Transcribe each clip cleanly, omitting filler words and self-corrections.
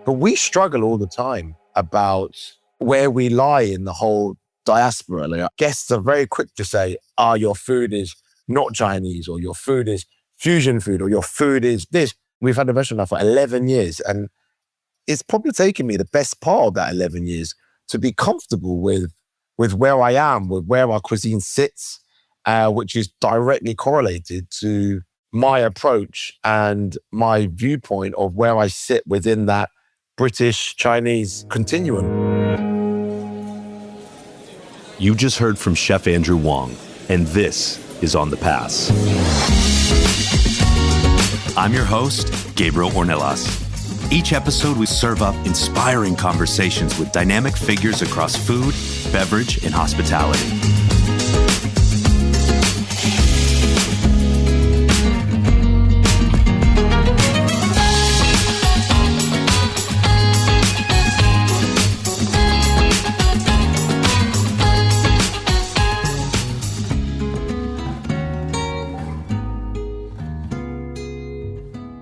But we struggle all the time about where we lie in the whole diaspora. Like, guests are very quick to say, your food is not Chinese, or your food is fusion food, or your food is this. We've had a restaurant now for 11 years, and it's probably taken me the best part of that 11 years to be comfortable with where I am, with where our cuisine sits, which is directly correlated to my approach and my viewpoint of where I sit within that British-Chinese continuum. You just heard from Chef Andrew Wong, and this is On the Pass. I'm your host, Gabriel Ornelas. Each episode, we serve up inspiring conversations with dynamic figures across food, beverage, and hospitality.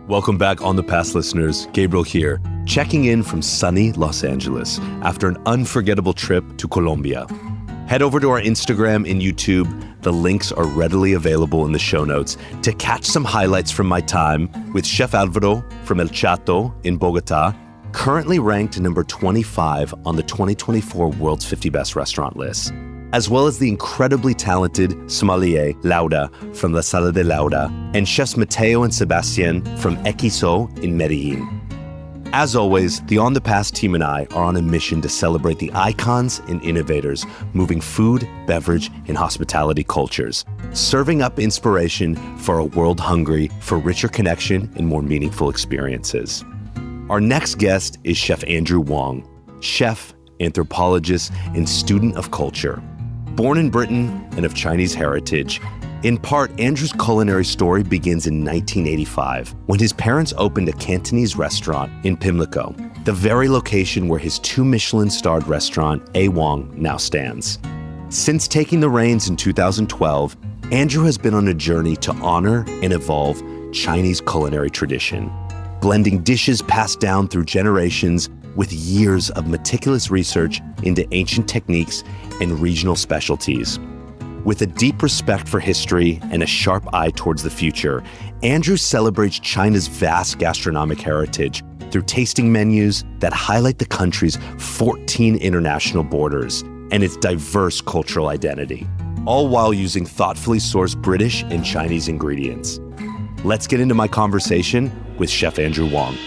Welcome back On the Pass, listeners. Gabriel here, checking in from sunny Los Angeles after an unforgettable trip to Colombia. Head over to our Instagram and YouTube. The links are readily available in the show notes to catch some highlights from my time with Chef Alvaro from El Chato in Bogota, currently ranked number 25 on the 2024 World's 50 Best Restaurant list, as well as the incredibly talented sommelier Laura from La Sala de Laura and chefs Mateo and Sebastian from Equiso in Medellin. As always, the On the Pass team and I are on a mission to celebrate the icons and innovators moving food, beverage, and hospitality cultures, serving up inspiration for a world hungry for richer connection and more meaningful experiences. Our next guest is Chef Andrew Wong, chef, anthropologist, and student of culture. Born in Britain and of Chinese heritage, in part, Andrew's culinary story begins in 1985 when his parents opened a Cantonese restaurant in Pimlico, the very location where his 2 Michelin-starred restaurant, A Wong, now stands. Since taking the reins in 2012, Andrew has been on a journey to honor and evolve Chinese culinary tradition, blending dishes passed down through generations with years of meticulous research into ancient techniques and regional specialties. With a deep respect for history and a sharp eye towards the future, Andrew celebrates China's vast gastronomic heritage through tasting menus that highlight the country's 14 international borders and its diverse cultural identity, all while using thoughtfully sourced British and Chinese ingredients. Let's get into my conversation with Chef Andrew Wong.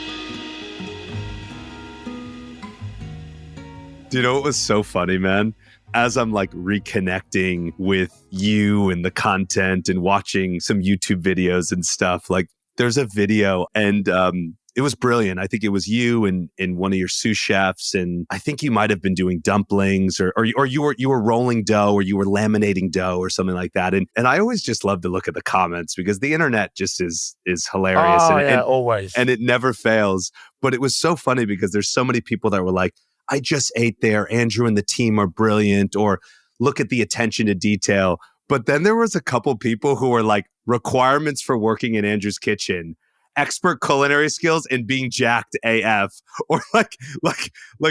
Do you know what was so funny, man? As I'm like reconnecting with you and the content and watching some YouTube videos and stuff, like there's a video and it was brilliant. I think it was you and one of your sous chefs, and I think you might have been doing dumplings or you were rolling dough or you were laminating dough or something like that. And I always just love to look at the comments because the internet just is hilarious. And always. And it never fails. But it was so funny because there's so many people that were like, I just ate there. Andrew and the team are brilliant, or look at the attention to detail. But then there was a couple people who were like requirements for working in Andrew's kitchen, expert culinary skills and being jacked AF. Or like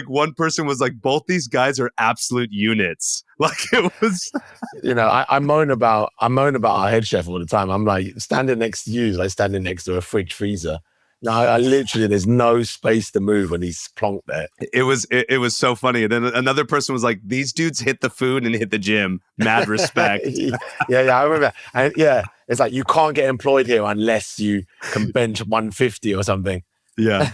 one person was like, both these guys are absolute units. Like it was, I moan about our head chef all the time. I'm like, standing next to you is like standing next to a fridge freezer. No, I literally, there's no space to move when he's plonked there. It was so funny. And then another person was like, these dudes hit the food and hit the gym. Mad respect. yeah, I remember. And yeah, it's like, you can't get employed here unless you can bench 150 or something. Yeah.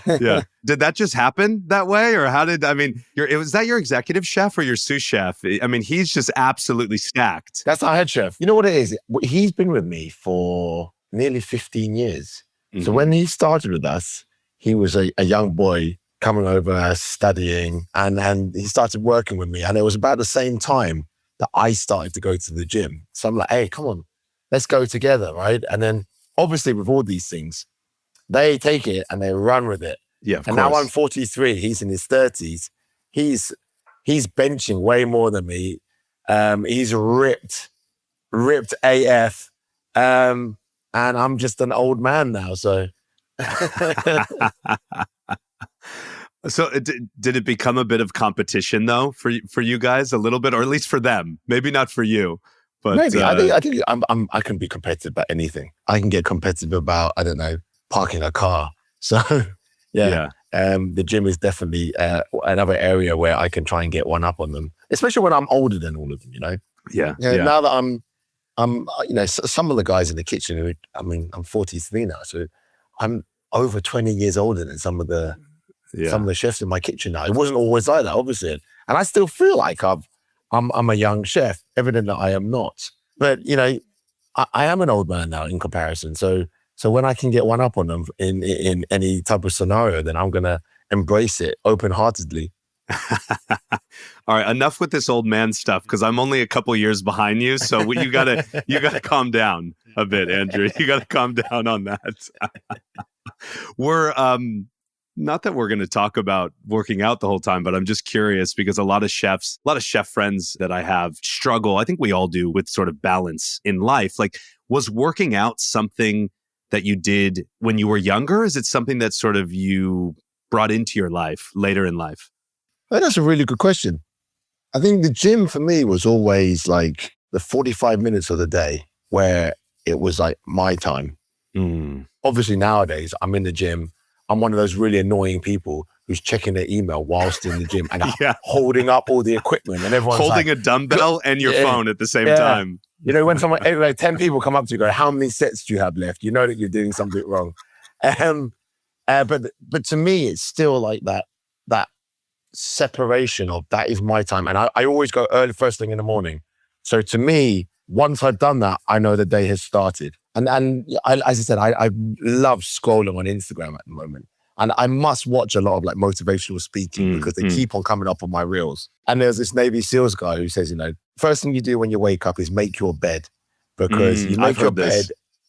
Did that just happen that way? Or was that your executive chef or your sous chef? I mean, he's just absolutely stacked. That's our head chef. You know what it is? He's been with me for nearly 15 years. So when he started with us, he was a young boy coming over, studying, and he started working with me. And it was about the same time that I started to go to the gym. So I'm like, hey, come on, let's go together, right? And then obviously with all these things, they take it and they run with it. Yeah, of and course. Now I'm 43, he's in his 30s. He's benching way more than me. He's ripped AF. And I'm just an old man now, so. So did it become a bit of competition though for you guys a little bit, or at least for them? Maybe not for you, but Maybe I think I can be competitive about anything. I can get competitive about, I don't know, parking a car. So yeah, yeah, the gym is definitely another area where I can try and get one up on them, especially when I'm older than all of them. yeah. Now that I'm some of the guys in the kitchen I'm 43 now, so I'm over 20 years older than some of the chefs in my kitchen now. It wasn't always like that, obviously, and I still feel like I'm a young chef. Evident that I am not, but I am an old man now in comparison. So when I can get one up on them in any type of scenario, then I'm gonna embrace it open-heartedly. All right, enough with this old man stuff because I'm only a couple years behind you. So you gotta calm down a bit, Andrew. You gotta calm down on that. We're not that we're going to talk about working out the whole time, but I'm just curious because a lot of chef friends that I have struggle. I think we all do with sort of balance in life. Like, was working out something that you did when you were younger? Is it something that sort of you brought into your life later in life? Well, that's a really good question. I think the gym for me was always like the 45 minutes of the day where it was like my time. Obviously nowadays I'm in the gym. I'm one of those really annoying people who's checking their email whilst in the gym and holding up all the equipment, and everyone's holding like, a dumbbell and your phone at the same time. When someone, like 10 people come up to you and go, how many sets do you have left? You know that you're doing something wrong. But to me, it's still like that separation of that is my time. And I always go early, first thing in the morning. So to me, once I've done that, I know the day has started. And as I said, I love scrolling on Instagram at the moment. And I must watch a lot of like motivational speaking because they keep on coming up on my reels. And there's this Navy SEALs guy who says, first thing you do when you wake up is make your bed, because you make your bed.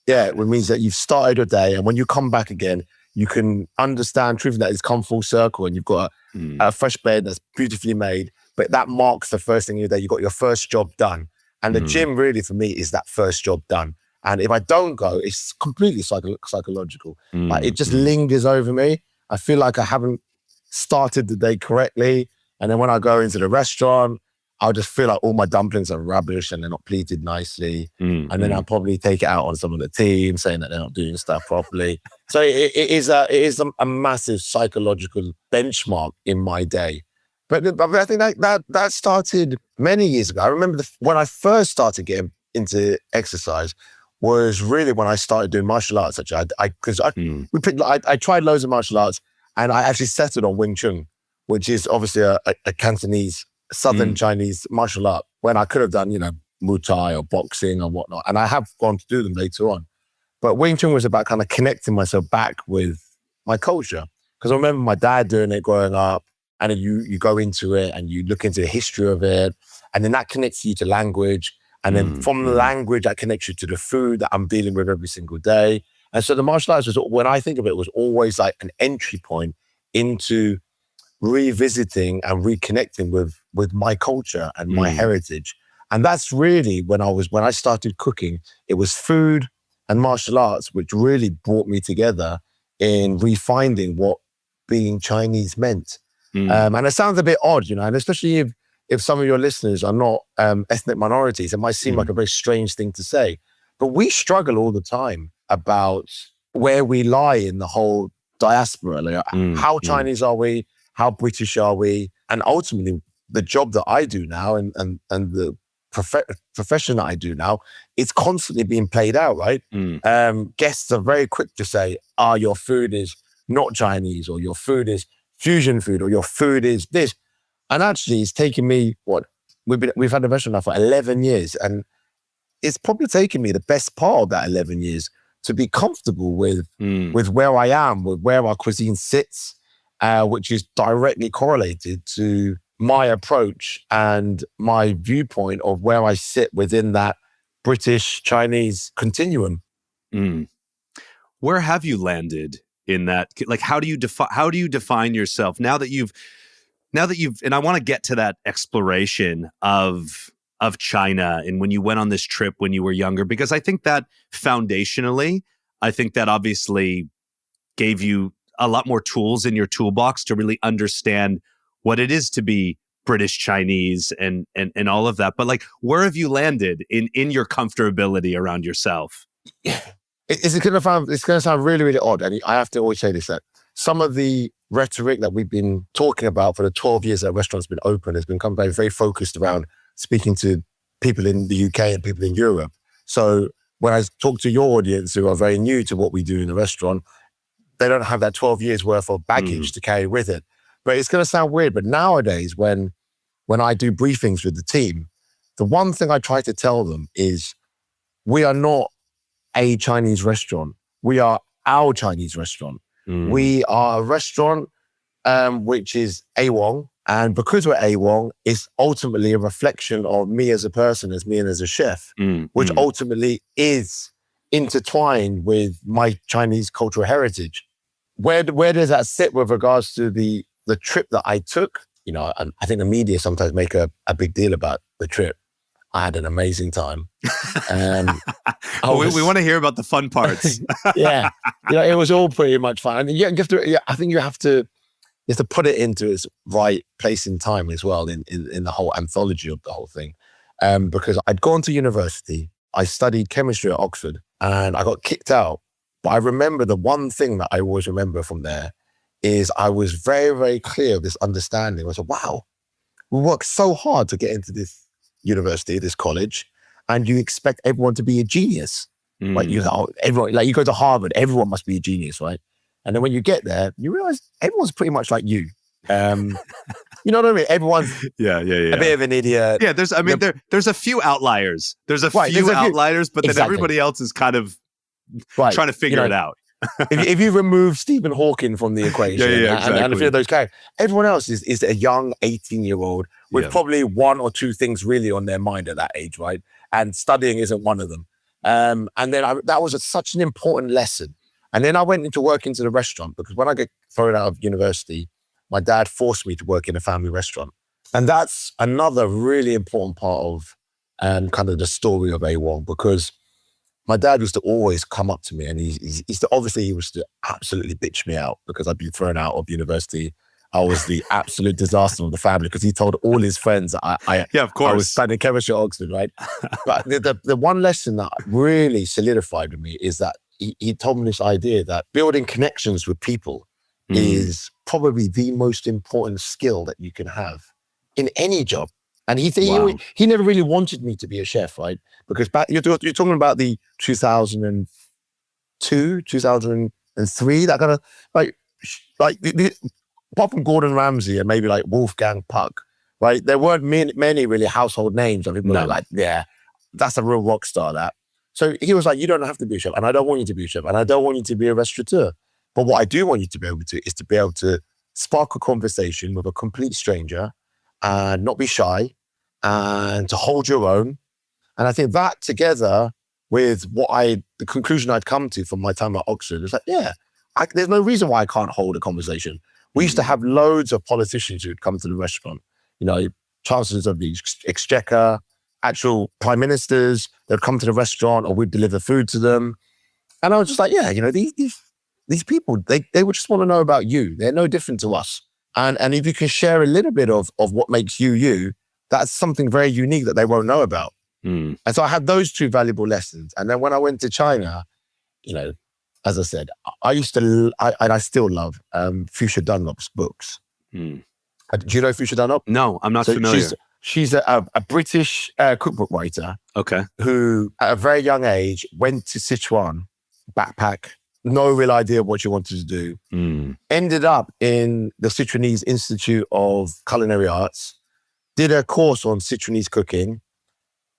Yeah, it means that you've started your day. And when you come back again, you can understand truth that it's come full circle and you've got a fresh bed that's beautifully made. But that marks the first thing of your day. You got your first job done. And the gym really for me is that first job done. And if I don't go, it's completely psychological. Like it just lingers over me. I feel like I haven't started the day correctly. And then when I go into the restaurant, I'll just feel like all my dumplings are rubbish and they're not pleated nicely. And then I'll probably take it out on some of the team saying that they're not doing stuff properly. So it is a massive psychological benchmark in my day. But I think that started many years ago. I remember when I first started getting into exercise was really when I started doing martial arts. Actually, I tried loads of martial arts, and I actually settled on Wing Chun, which is obviously a Cantonese, Southern Chinese martial art. When I could have done, Muay Thai or boxing or whatnot, and I have gone to do them later on. But Wing Chun was about kind of connecting myself back with my culture, because I remember my dad doing it growing up. And then you go into it and you look into the history of it. And then that connects you to language. And then from the language, that connects you to the food that I'm dealing with every single day. And so the martial arts was, when I think of it, was always like an entry point into revisiting and reconnecting with my culture and my heritage. And that's really when I started cooking, it was food and martial arts, which really brought me together in refinding what being Chinese meant. And it sounds a bit odd, and especially if some of your listeners are not ethnic minorities, it might seem like a very strange thing to say. But we struggle all the time about where we lie in the whole diaspora. Like, how Chinese are we? How British are we? And ultimately, the job that I do now and the profession that I do now, it's constantly being played out, right? Guests are very quick to say, your food is not Chinese, or your food is fusion food, or your food is this. And actually it's taken me, we've had the restaurant now for 11 years. And it's probably taken me the best part of that 11 years to be comfortable with where I am, with where our cuisine sits, which is directly correlated to my approach and my viewpoint of where I sit within that British Chinese continuum. Where have you landed in that? Like, how do you define yourself now that you've, and I want to get to that exploration of China and when you went on this trip when you were younger, because I think that foundationally, I think that obviously gave you a lot more tools in your toolbox to really understand what it is to be British Chinese and all of that. But like, where have you landed in your comfortability around yourself? It's going to sound really, really odd. And I have to always say this, that some of the rhetoric that we've been talking about for the 12 years that restaurant's been open has been very, very focused around speaking to people in the UK and people in Europe. So when I talk to your audience who are very new to what we do in the restaurant, they don't have that 12 years worth of baggage to carry with it. But it's going to sound weird. But nowadays, when I do briefings with the team, the one thing I try to tell them is we are not a Chinese restaurant. We are our Chinese restaurant. We are a restaurant which is A Wong. And because we're A Wong, it's ultimately a reflection of me as a person, as me and as a chef, which ultimately is intertwined with my Chinese cultural heritage. Where does that sit with regards to the trip that I took? You know, I think the media sometimes make a big deal about the trip. I had an amazing time. We want to hear about the fun parts. Yeah, you know, it was all pretty much fun. And I think you have to put it into its right place in time as well in the whole anthology of the whole thing. Because I'd gone to university, I studied chemistry at Oxford, and I got kicked out. But I remember the one thing that I always remember from there is I was very, very clear of this understanding. I said, wow, we worked so hard to get into this university, this college, and you expect everyone to be a genius. Like everyone, like you go to Harvard, everyone must be a genius, right? And then when you get there, you realize everyone's pretty much like you. You know what I mean? Everyone's a bit of an idiot. Yeah, there's a few outliers. There's a few outliers, but then everybody else is kind of trying to figure it out. if you remove Stephen Hawking from the equation and a few of those characters, everyone else is a young 18-year-old with probably one or two things really on their mind at that age, right? And studying isn't one of them. And then that was such an important lesson. And then I went into work into the restaurant because when I get thrown out of university, my dad forced me to work in a family restaurant. And that's another really important part of kind of the story of A Wong, because my dad used to always come up to me and he used to absolutely bitch me out because I'd been thrown out of university. I was the absolute disaster of the family because he told all his friends that I was studying chemistry at Oxford, right? But the one lesson that really solidified with me is that he told me this idea that building connections with people is probably the most important skill that you can have in any job. And he never really wanted me to be a chef, right? Because you're talking about the 2002, 2003, that kind of like apart from Gordon Ramsay and maybe like Wolfgang Puck, right? There weren't many really household names. I mean, people were like, yeah, that's a real rock star, that. So he was like, you don't have to be a chef, and I don't want you to be a chef, and I don't want you to be a restaurateur. But what I do want you to be able to is to be able to spark a conversation with a complete stranger and not be shy and to hold your own. And I think that together with the conclusion I'd come to from my time at Oxford is like, there's no reason why I can't hold a conversation. We used to have loads of politicians who'd come to the restaurant, you know, chancellors of the exchequer, actual prime ministers, they'd come to the restaurant or we'd deliver food to them. And I was just like, you know, these people, they would just want to know about you. They're no different to us. And if you can share a little bit of what makes you, that's something very unique that they won't know about. And so I had those two valuable lessons. And then when I went to China, you know, as I said, I used to, and I still love Fuchsia Dunlop's books. Do you know Fuchsia Dunlop? No, I'm not familiar. She's a British cookbook writer. Okay. Who, at a very young age, went to Sichuan, backpack, no real idea what she wanted to do. Ended up in the Sichuanese Institute of Culinary Arts, did a course on Sichuanese cooking,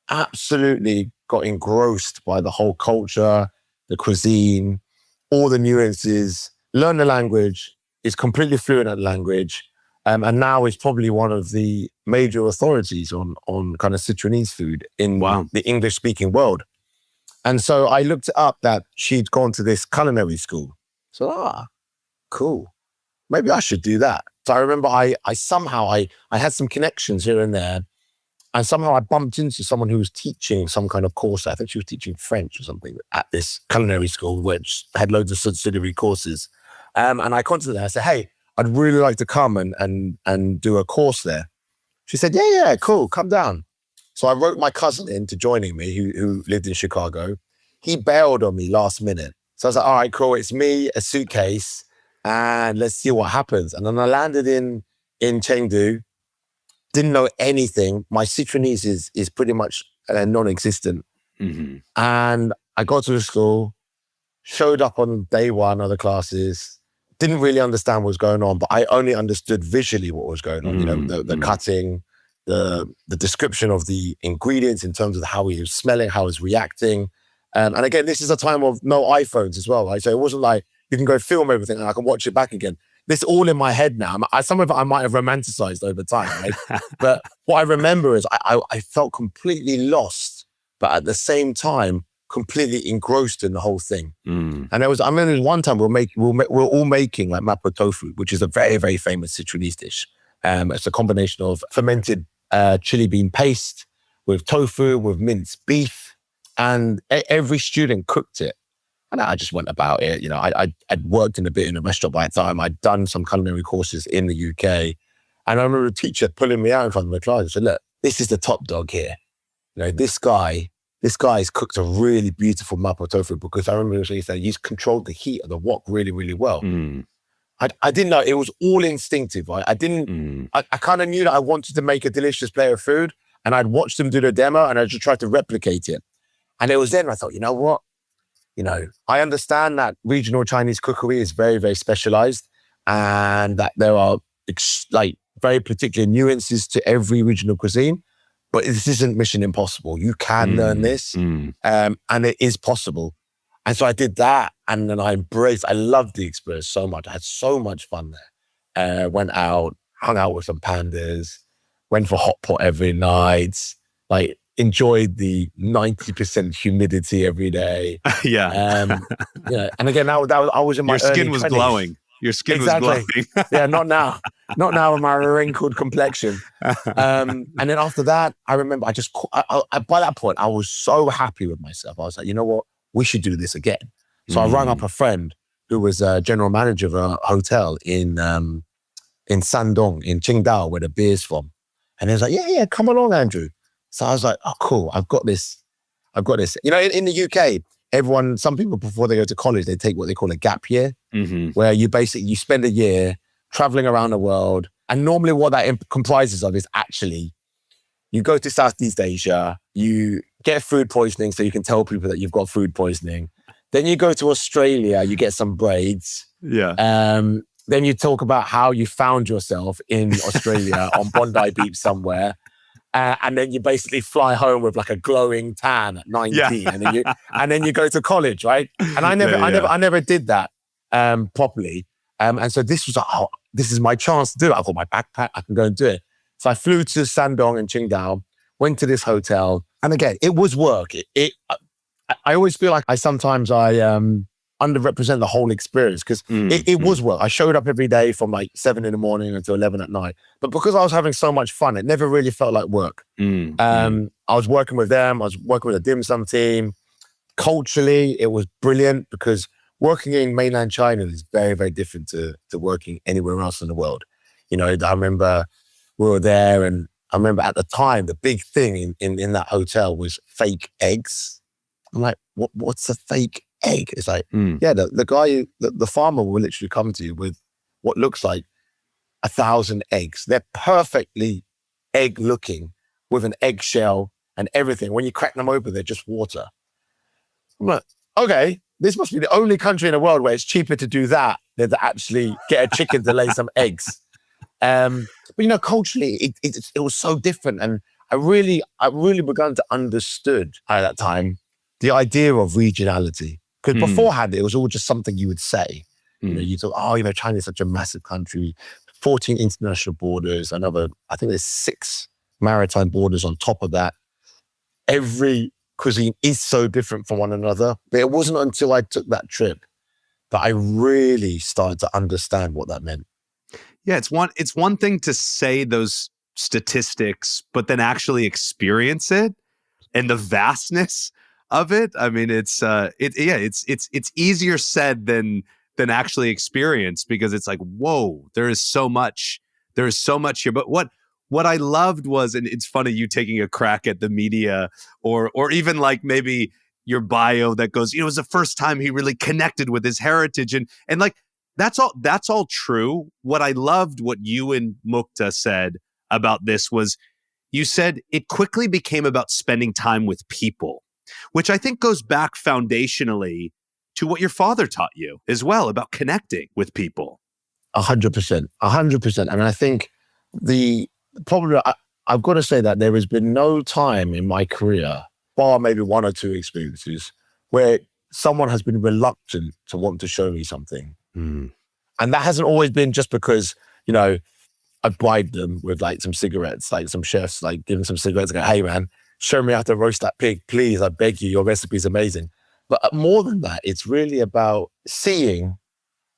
absolutely got engrossed by the whole culture, the cuisine, all the nuances, learned the language, is completely fluent at the language, and now is probably one of the major authorities on kind of Sichuanese food in the English-speaking world. And so I looked it up that she'd gone to this culinary school. So, cool. Maybe I should do that. So I remember I somehow had some connections here and there, and somehow I bumped into someone who was teaching some kind of course. I think she was teaching French or something at this culinary school, which had loads of subsidiary courses. And I contacted her. I said, hey, I'd really like to come and do a course there. She said, yeah, cool, come down. So I wrote my cousin into joining me, who lived in Chicago. He bailed on me last minute. So I was like, all right, cool, it's me, a suitcase, and let's see what happens. And then I landed in Chengdu, didn't know anything. My Citronese is pretty much non-existent. Mm-hmm. And I got to the school, showed up on day one of the classes, didn't really understand what was going on, but I only understood visually what was going on. You know, the cutting, the description of the ingredients in terms of how he was smelling, how he was reacting. And again, this is a time of no iPhones as well, right? So it wasn't like you can go film everything and I can watch it back again. This all in my head now. Some of it I might have romanticized over time, right? But what I remember is I felt completely lost, but at the same time, completely engrossed in the whole thing. And there was one time we're all making like mapo tofu, which is a very, very famous Citronese dish. It's a combination of fermented chili bean paste with tofu, with minced beef, and every student cooked it. And I just went about it. You know, I'd worked in a restaurant by the time. I'd done some culinary courses in the UK. And I remember a teacher pulling me out in front of the class and said, look, this is the top dog here. You know, this guy's cooked a really beautiful mapo tofu, because I remember he said he's controlled the heat of the wok really, really well. I didn't know. It was all instinctive, right? I kind of knew that I wanted to make a delicious plate of food, and I'd watched them do the demo and I just tried to replicate it. And it was then I thought, you know what? You know, I understand that regional Chinese cookery is very, very specialized, and that there are like very particular nuances to every regional cuisine, but this isn't mission impossible. You can learn this, and it is possible. And so I did that, and then I loved the experience so much. I had so much fun there. Went out, hung out with some pandas, went for hot pot every night, like enjoyed the 90% humidity every day. Yeah. Yeah. And again, I was in my Your skin early was 20s. glowing. Your skin was glowing. Yeah, not now. Not now with my wrinkled complexion. And then after that, I remember by that point, I was so happy with myself. I was like, you know what? We should do this again. So I rang up a friend who was a general manager of a hotel in Shandong, in Qingdao, where the beer's from. And he was like, yeah, come along, Andrew. So I was like, oh, cool. I've got this. You know, in the UK, some people before they go to college, they take what they call a gap year, where you spend a year traveling around the world. And normally what that comprises of is actually, you go to Southeast Asia, you get food poisoning so you can tell people that you've got food poisoning. Then you go to Australia, you get some braids. Yeah. Then you talk about how you found yourself in Australia on Bondi Beach somewhere. And then you basically fly home with like a glowing tan at 19, yeah. and then you go to college, right? And I never did that properly. And so this was this is my chance to do it. I've got my backpack, I can go and do it. So I flew to Shandong and Qingdao, went to this hotel, and again, it was work. I always feel like I underrepresent the whole experience, because it was work. I showed up every day from like 7 a.m. until 11 at night. But because I was having so much fun, it never really felt like work. I was working with them. I was working with a dim sum team. Culturally, it was brilliant, because working in mainland China is very, very different to working anywhere else in the world. You know, I remember we were there, and I remember at the time, the big thing in that hotel was fake eggs. I'm like, what's a fake egg? It's like, yeah, the guy, the farmer will literally come to you with what looks like 1,000 eggs. They're perfectly egg looking, with an eggshell and everything. When you crack them open, they're just water. I'm like, okay, this must be the only country in the world where it's cheaper to do that than to actually get a chicken to lay some eggs. But you know, culturally, it was so different, and I really began to understood at that time the idea of regionality. Because beforehand, it was all just something you would say. You know, you thought, China is such a massive country, 14 international borders, I think there's 6 maritime borders on top of that. Every cuisine is so different from one another. But it wasn't until I took that trip that I really started to understand what that meant. Yeah, it's one thing to say those statistics, but then actually experience it and the vastness of it. I mean, it's easier said than than actually experience, because it's like, whoa, there is so much here. But what I loved was, and it's funny you taking a crack at the media, or even like maybe your bio that goes, it was the first time he really connected with his heritage, and like that's all true. What I loved, what you and Mukta said about this was, you said it quickly became about spending time with people, which I think goes back foundationally to what your father taught you as well, about connecting with people. 100%, 100%. And I think probably I've got to say that there has been no time in my career, bar maybe one or two experiences, where someone has been reluctant to want to show me something. Mm. And that hasn't always been just because, I bribed them with like some cigarettes, like some chefs, like give them some cigarettes and go, hey man, show me how to roast that pig, please, I beg you, your recipe's amazing. But more than that, it's really about seeing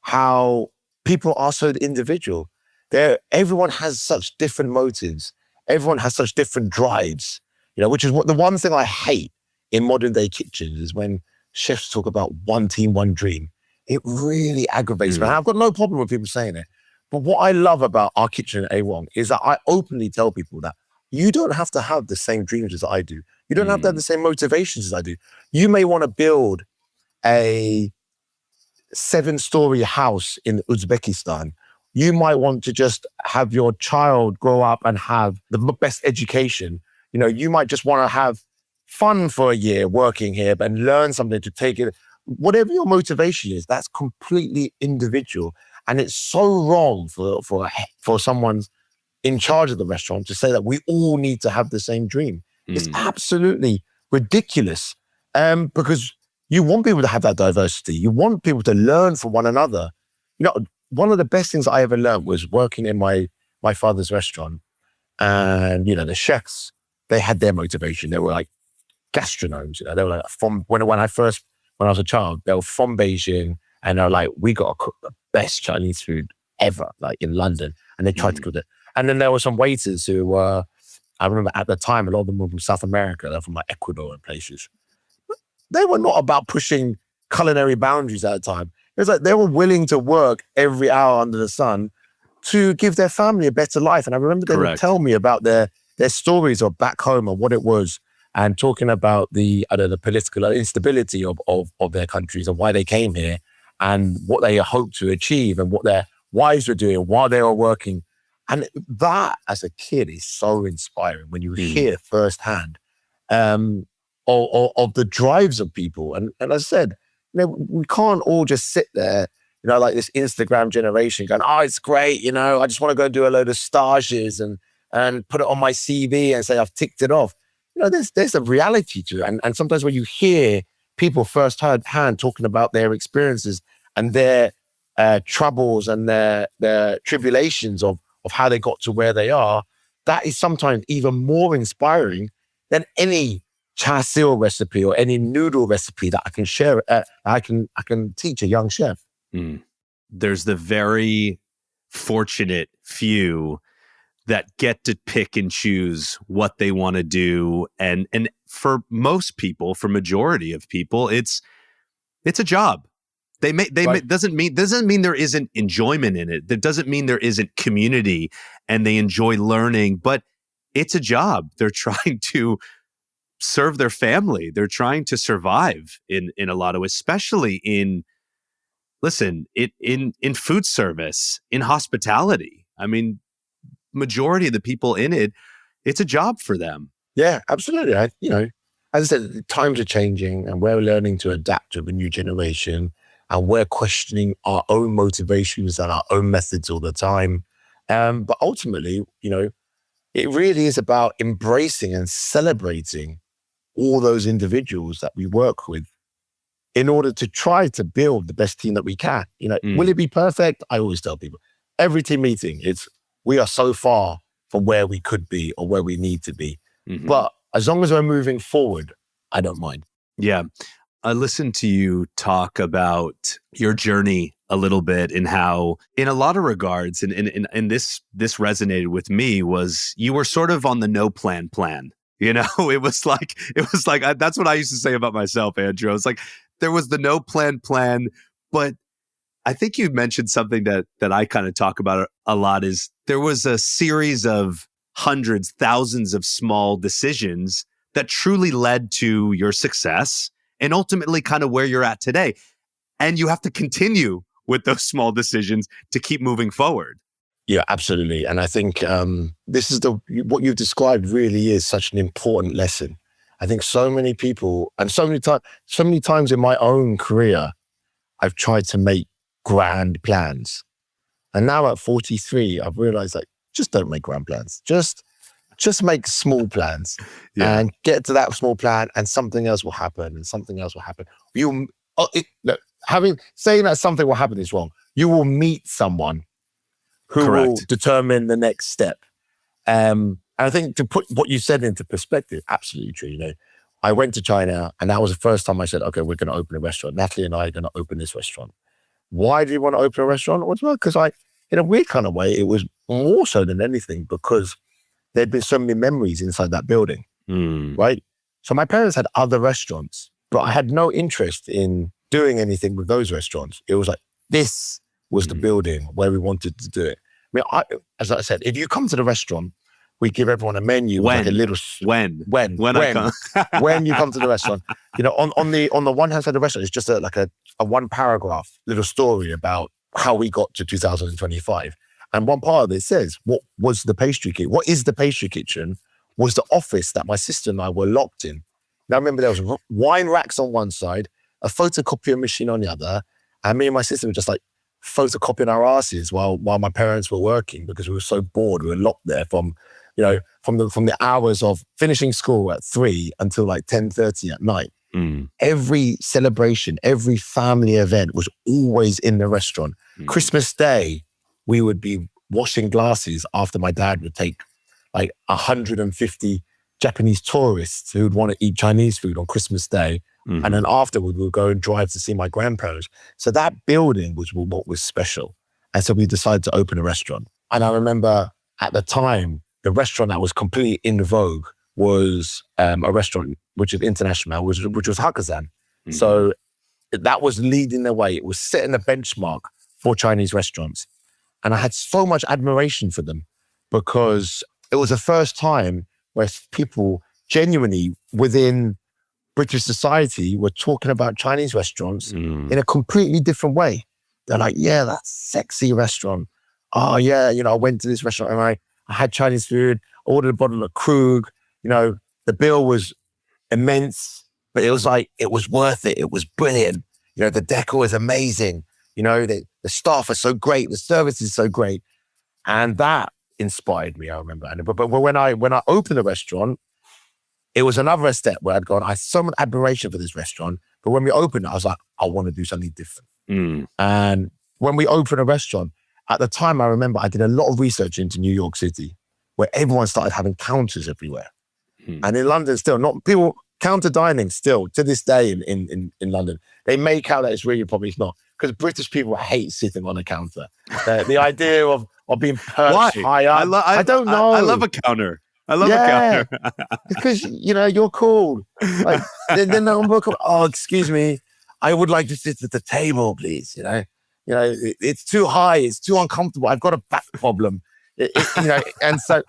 how people are so individual. Everyone has such different motives. Everyone has such different drives, which is what the one thing I hate in modern day kitchens is when chefs talk about one team, one dream. It really aggravates me. And I've got no problem with people saying it. But what I love about our kitchen at A Wong is that I openly tell people that you don't have to have the same dreams as I do. You don't have to have the same motivations as I do. You may want to build a 7-story house in Uzbekistan. You might want to just have your child grow up and have the best education. You might just want to have fun for a year working here and learn something to take it. Whatever your motivation is, that's completely individual. And it's so wrong for someone in charge of the restaurant to say that we all need to have the same dream. It's absolutely ridiculous, because you want people to have that diversity. You want people to learn from one another. One of the best things I ever learned was working in my father's restaurant. And, the chefs, they had their motivation. They were like gastronomes. They were like when I was a child, they were from Beijing, and they're like, we got to cook the best Chinese food ever, like in London. And they tried to cook it. And then there were some waiters who were, I remember at the time, a lot of them were from South America. They're from like Ecuador and places. They were not about pushing culinary boundaries at the time. It was like they were willing to work every hour under the sun to give their family a better life. And I remember they would tell me about their stories of back home and what it was, and talking about the political instability of their countries and why they came here and what they hoped to achieve and what their wives were doing while they were working. And that, as a kid, is so inspiring when you hear firsthand of the drives of people. And as I said, we can't all just sit there, like this Instagram generation going, oh, it's great, I just want to go do a load of stages and put it on my CV and say I've ticked it off. There's a reality to it. And sometimes when you hear people firsthand talking about their experiences and their troubles and their tribulations of how they got to where they are, that is sometimes even more inspiring than any char siu recipe or any noodle recipe that I can share. I can teach a young chef. There's the very fortunate few that get to pick and choose what they want to do, and for most people, for majority of people, it's a job. Doesn't mean there isn't enjoyment in it. That doesn't mean there isn't community and they enjoy learning, but it's a job. They're trying to serve their family. They're trying to survive in a lot of ways, especially in food service, in hospitality. I mean, majority of the people in it, it's a job for them. Yeah, absolutely. As I said, times are changing and we're learning to adapt to the new generation, and we're questioning our own motivations and our own methods all the time. But ultimately, it really is about embracing and celebrating all those individuals that we work with in order to try to build the best team that we can. Will it be perfect? I always tell people, every team meeting, we are so far from where we could be or where we need to be. But as long as we're moving forward, I don't mind. Yeah. I listened to you talk about your journey a little bit, and how in a lot of regards, and this resonated with me, was you were sort of on the no plan. It was like that's what I used to say about myself, Andrew. It's like there was the no plan, but I think you mentioned something that I kind of talk about a lot is there was a series of hundreds, thousands of small decisions that truly led to your success and ultimately kind of where you're at today. And you have to continue with those small decisions to keep moving forward. Yeah, absolutely. And I think this is what you've described really is such an important lesson. I think so many people and so many times in my own career, I've tried to make grand plans. And now at 43, I've realized like, just don't make grand plans. Just make small plans and get to that small plan and something else will happen and something else will happen. Saying that something will happen is wrong. You will meet someone who will determine the next step. And I think to put what you said into perspective, absolutely true. You know, I went to China and that was the first time I said, okay, we're going to open a restaurant. Natalie and I are going to open this restaurant. Why do you want to open a restaurant? Well, because in a weird kind of way, it was more so than anything because there'd been so many memories inside that building, right? So my parents had other restaurants, but I had no interest in doing anything with those restaurants. It was like, this was the building where we wanted to do it. I mean, as I said, if you come to the restaurant, we give everyone a menu. When? Like a little, when I come. When you come to the restaurant, you know, on the one hand side of the restaurant, it's just like a one paragraph little story about how we got to 2025. And one part of it says, what was the pastry kitchen? What is the pastry kitchen? Was the office that my sister and I were locked in. Now, I remember there was wine racks on one side, a photocopier machine on the other, and me and my sister were just like photocopying our asses while my parents were working because we were so bored. We were locked there from the hours of finishing school at 3 until like 10:30 at night. Every celebration, every family event was always in the restaurant. Christmas Day, we would be washing glasses after my dad would take like 150 Japanese tourists who would want to eat Chinese food on Christmas Day. And then afterward, we would go and drive to see my grandparents. So that building was what was special. And so we decided to open a restaurant. And I remember at the time, the restaurant that was completely in vogue was a restaurant which is international, which was Hakkasan. So that was leading the way. It was setting a benchmark for Chinese restaurants. And I had so much admiration for them because it was the first time where people genuinely within British society were talking about Chinese restaurants in a completely different way. They're like, yeah, that's sexy restaurant. Oh yeah, you know, I went to this restaurant and I had Chinese food, ordered a bottle of Krug. You know, the bill was immense, but it was like, it was worth it. It was brilliant. You know, the decor is amazing. You know, the staff are so great. The service is so great. And that inspired me, I remember. But when I opened the restaurant, it was another step where I'd gone, I had so much admiration for this restaurant. But when we opened it, I was like, I want to do something different. And when we opened a restaurant, at the time, I remember I did a lot of research into New York City, where everyone started having counters everywhere. And in London still, not people, counter dining still, to this day in London, they make out that it's really probably not. Because British people hate sitting on a counter. The idea of being perched high up. I don't know. I love a counter. I love a counter. Because, you know, you're cool. Like, then I'm oh, excuse me, I would like to sit at the table, please. You know, it's too high. It's too uncomfortable. I've got a back problem. You know, and so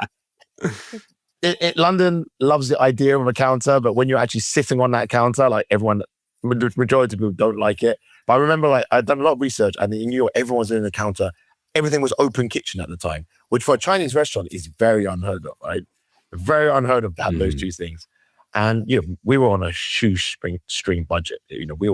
London loves the idea of a counter, but when you're actually sitting on that counter, like everyone, majority of people don't like it. But I remember, like, I'd done a lot of research, and in New York, everyone was in the counter. Everything was open kitchen at the time, which for a Chinese restaurant is very unheard of, right? Very unheard of to have those two things. And, you know, we were on a shoestring budget. You know, we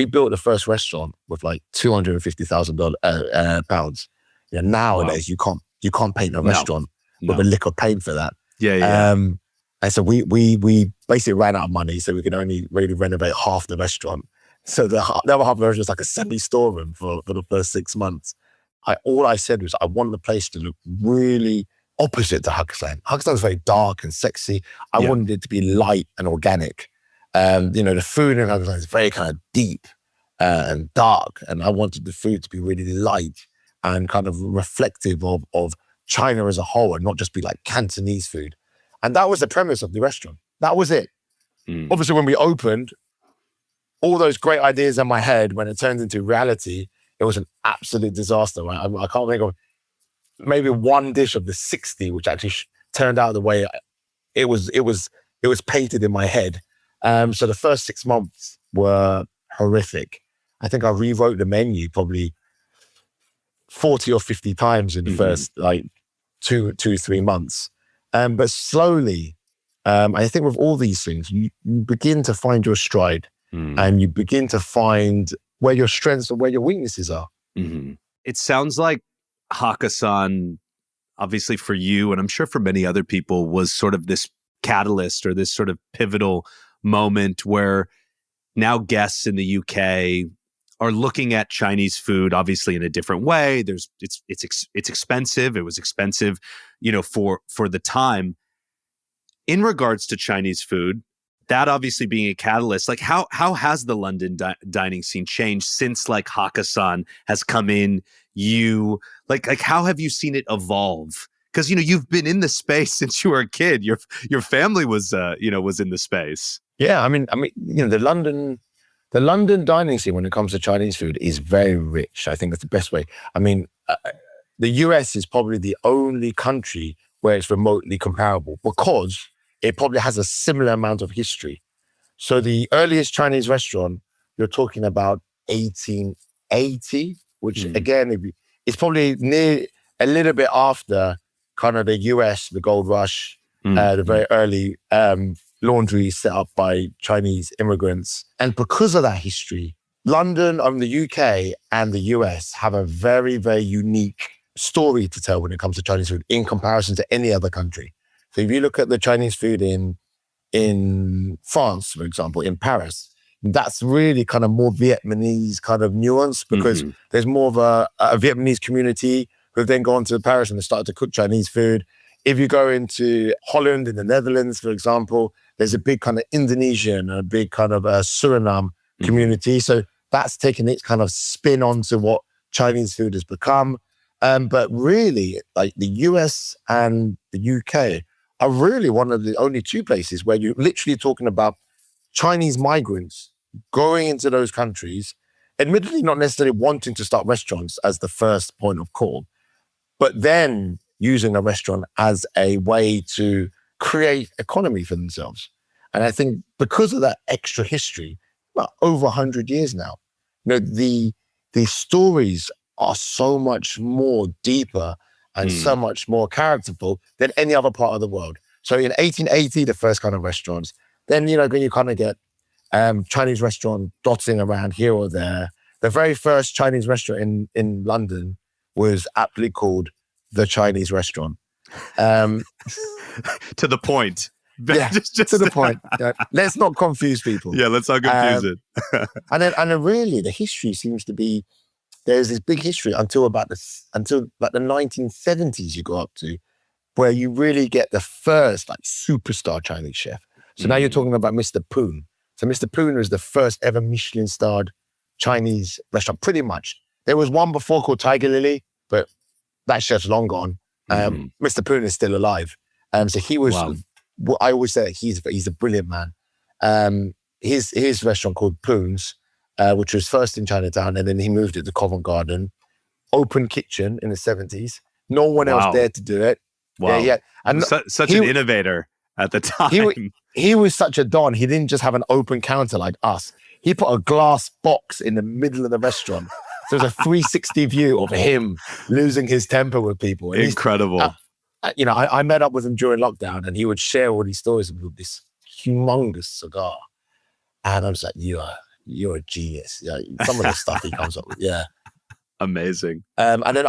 built the first restaurant with like $250,000 pounds. You know, nowadays you can't paint a restaurant with a lick of paint for that. And so we basically ran out of money, so we could only really renovate half the restaurant. So the other half of the restaurant was like a semi-storeroom for the first 6 months. All I said was I want the place to look really opposite to Hakkasan. Hakkasan was very dark and sexy. I wanted it to be light and organic. You know, the food in Hakkasan is very kind of deep and dark, and I wanted the food to be really light and kind of reflective of China as a whole, and not just be like Cantonese food. And that was the premise of the restaurant. That was it. Obviously, when we opened, all those great ideas in my head, when it turned into reality, it was an absolute disaster. Right? I can't think of maybe one dish of the 60 which actually turned out the way it was. It was painted in my head. So the first 6 months were horrific. I think I rewrote the menu probably 40 or 50 times in the first like 3 months. But slowly, I think with all these things, you begin to find your stride and you begin to find where your strengths and where your weaknesses are. It sounds like Hakkasan, obviously for you, and I'm sure for many other people, was sort of this catalyst or this sort of pivotal moment where now guests in the UK are looking at Chinese food obviously in a different way. It's expensive. It was expensive, for the time. In regards to Chinese food, that obviously being a catalyst, like how has the London dining scene changed since like Hakkasan has come in? You like how have you seen it evolve? Because you've been in the space since you were a kid. Your family was was in the space. Yeah, I mean, the London dining scene when it comes to Chinese food is very rich. I think that's the best way. I mean, the US is probably the only country where it's remotely comparable because it probably has a similar amount of history. So the earliest Chinese restaurant, you're talking about 1880, which again, it's probably near a little bit after kind of the US, the gold rush, the very early laundry set up by Chinese immigrants. And because of that history, London, the UK and the US have a very, very unique story to tell when it comes to Chinese food in comparison to any other country. So if you look at the Chinese food in France, for example, in Paris, that's really kind of more Vietnamese kind of nuance because there's more of a Vietnamese community who've then gone to Paris and they started to cook Chinese food. If you go into Holland, in the Netherlands, for example, there's a big kind of Indonesian and a big kind of Suriname community. So that's taken its kind of spin onto what Chinese food has become. But really, like the US and the UK are really one of the only two places where you're literally talking about Chinese migrants going into those countries, admittedly not necessarily wanting to start restaurants as the first point of call, but then using a restaurant as a way to create economy for themselves. And I think because of that extra history, well, over 100 years now, the stories are so much more deeper and so much more characterful than any other part of the world. So in 1880, the first kind of restaurants, then, you kind of get Chinese restaurant dotting around here or there. The very first Chinese restaurant in London was aptly called the Chinese restaurant. To the point. Yeah, just to the point. Let's not confuse people. Yeah, let's not confuse it. and then really the history seems to be, there's this big history until about the 1970s you go up to, where you really get the first like superstar Chinese chef. So now you're talking about Mr. Poon. So Mr. Poon was the first ever Michelin-starred Chinese restaurant, pretty much. There was one before called Tiger Lily, but that chef's long gone. Mr. Poon is still alive. So he was, I always say he's a brilliant man. His restaurant called Poon's, which was first in Chinatown, and then he moved it to Covent Garden. Open kitchen in the 70s. No one else dared to do it. Wow. Yeah. And such an innovator at the time. He was such a don. He didn't just have an open counter like us. He put a glass box in the middle of the restaurant. So there's a 360 view of him losing his temper with people. And incredible. I met up with him during lockdown and he would share all these stories with this humongous cigar. And I was like, you're a genius. Yeah, some of the stuff he comes up with. Yeah. Amazing. And then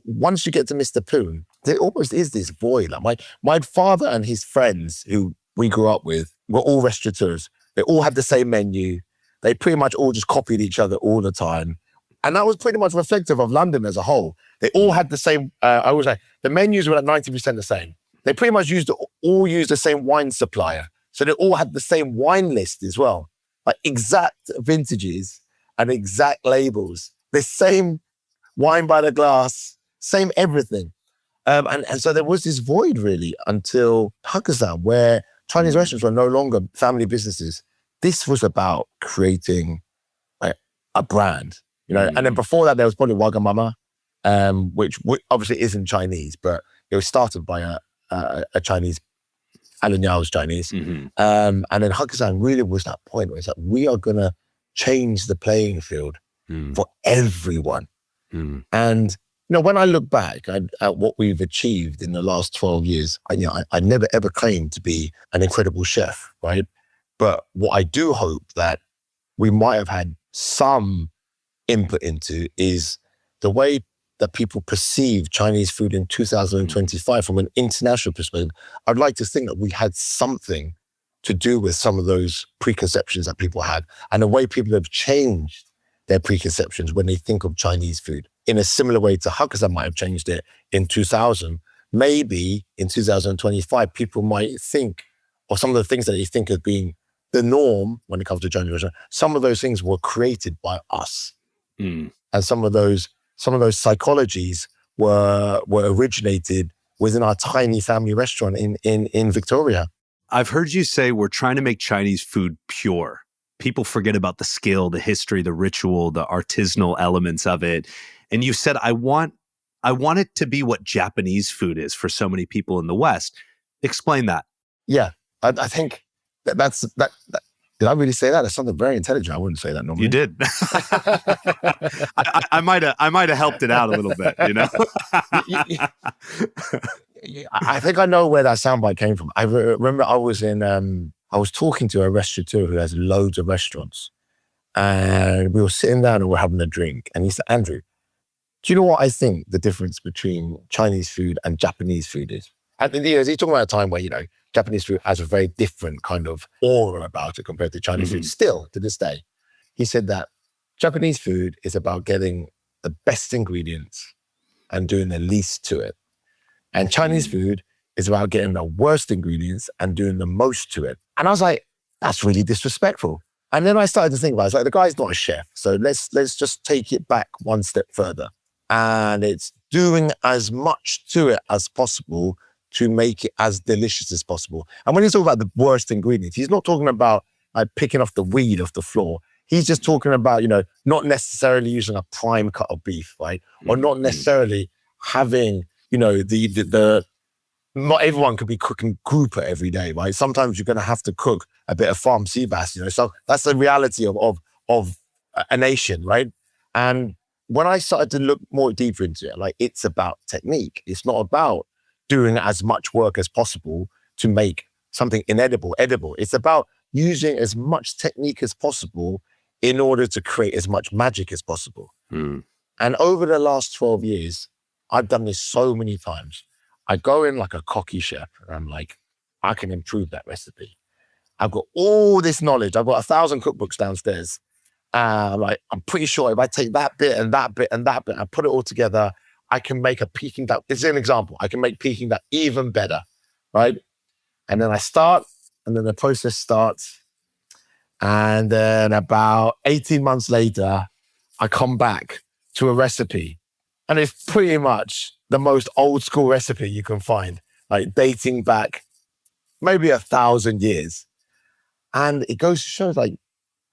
once you get to Mr. Poon, there almost is this void. Like my father and his friends who we grew up with were all restaurateurs. They all had the same menu. They pretty much all just copied each other all the time. And that was pretty much reflective of London as a whole. They all had the same, I always say, the menus were like 90% the same. They pretty much all used the same wine supplier. So they all had the same wine list as well. Like exact vintages and exact labels. The same wine by the glass, same everything. And so there was this void really until Hakkasan, where Chinese restaurants were no longer family businesses. this was about creating a brand, and then before that, there was probably Wagamama, which obviously isn't Chinese, but it was started by a Chinese, Alan Yao's Chinese. And then Hakkasan really was that point where it's like, we are going to change the playing field for everyone. And, when I look back at what we've achieved in the last 12 years, I never ever claimed to be an incredible chef, right? But what I do hope that we might have had some input into is the way that people perceive Chinese food in 2025 from an international perspective. I'd like to think that we had something to do with some of those preconceptions that people had, and the way people have changed their preconceptions when they think of Chinese food. In a similar way to Hakkasan might have changed it in 2000, maybe in 2025, people might think, or some of the things that they think of being the norm when it comes to Chinese restaurant, some of those things were created by us. And some of those psychologies were originated within our tiny family restaurant in Victoria. I've heard you say we're trying to make Chinese food pure. People forget about the skill, the history, the ritual, the artisanal elements of it. And you said, I want it to be what Japanese food is for so many people in the West. Explain that. Yeah, I think that's did I really say that? That sounded very intelligent. I wouldn't say that normally. You did. I might have helped it out a little bit, I think I know where that soundbite came from. I remember I was talking to a restaurateur who has loads of restaurants, and we were sitting down and we were having a drink, and he said, Andrew, do you know what I think the difference between Chinese food and Japanese food is? And he's talking about a time where, Japanese food has a very different kind of aura about it compared to Chinese food. Still, to this day, he said that Japanese food is about getting the best ingredients and doing the least to it. And Chinese food is about getting the worst ingredients and doing the most to it. And I was like, that's really disrespectful. And then I started to think about it. It's like, the guy's not a chef. So let's just take it back one step further. And it's doing as much to it as possible to make it as delicious as possible. And when he's talking about the worst ingredients, he's not talking about picking off the weed off the floor. He's just talking about, not necessarily using a prime cut of beef, right? Or not necessarily having, the not everyone could be cooking grouper every day, right? Sometimes you're going to have to cook a bit of farm sea bass, So that's the reality of a nation, right? And when I started to look more deeper into it, it's about technique. It's not about doing as much work as possible to make something inedible edible. It's about using as much technique as possible in order to create as much magic as possible. And over the last 12 years, I've done this so many times. I go in like a cocky chef and I'm like, I can improve that recipe. I've got all this knowledge. I've got 1,000 cookbooks downstairs. I'm pretty sure if I take that bit and that bit and that bit and put it all together, I can make a Peking duck. This is an example. I can make Peking duck even better, right? And then I start, and then the process starts. And then about 18 months later, I come back to a recipe. And it's pretty much the most old school recipe you can find, dating back maybe 1,000 years. And it goes to show,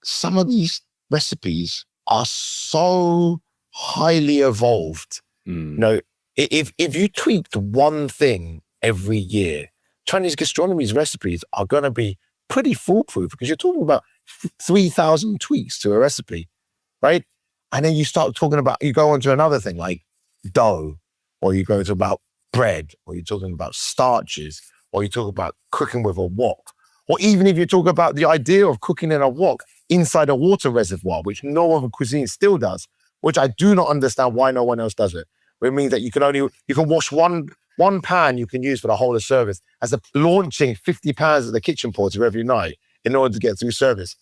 some of these recipes are so highly evolved. If you tweaked one thing every year, Chinese gastronomy's recipes are going to be pretty foolproof, because you're talking about 3,000 tweaks to a recipe, right? And then you start talking about, you go on to another thing like dough, or you go to about bread, or you're talking about starches, or you talk about cooking with a wok, or even if you talk about the idea of cooking in a wok inside a water reservoir, which no other cuisine still does, which I do not understand why no one else does it. It means that you can wash one pan you can use for the whole of service, as of launching 50 pans at the kitchen porter every night in order to get through service.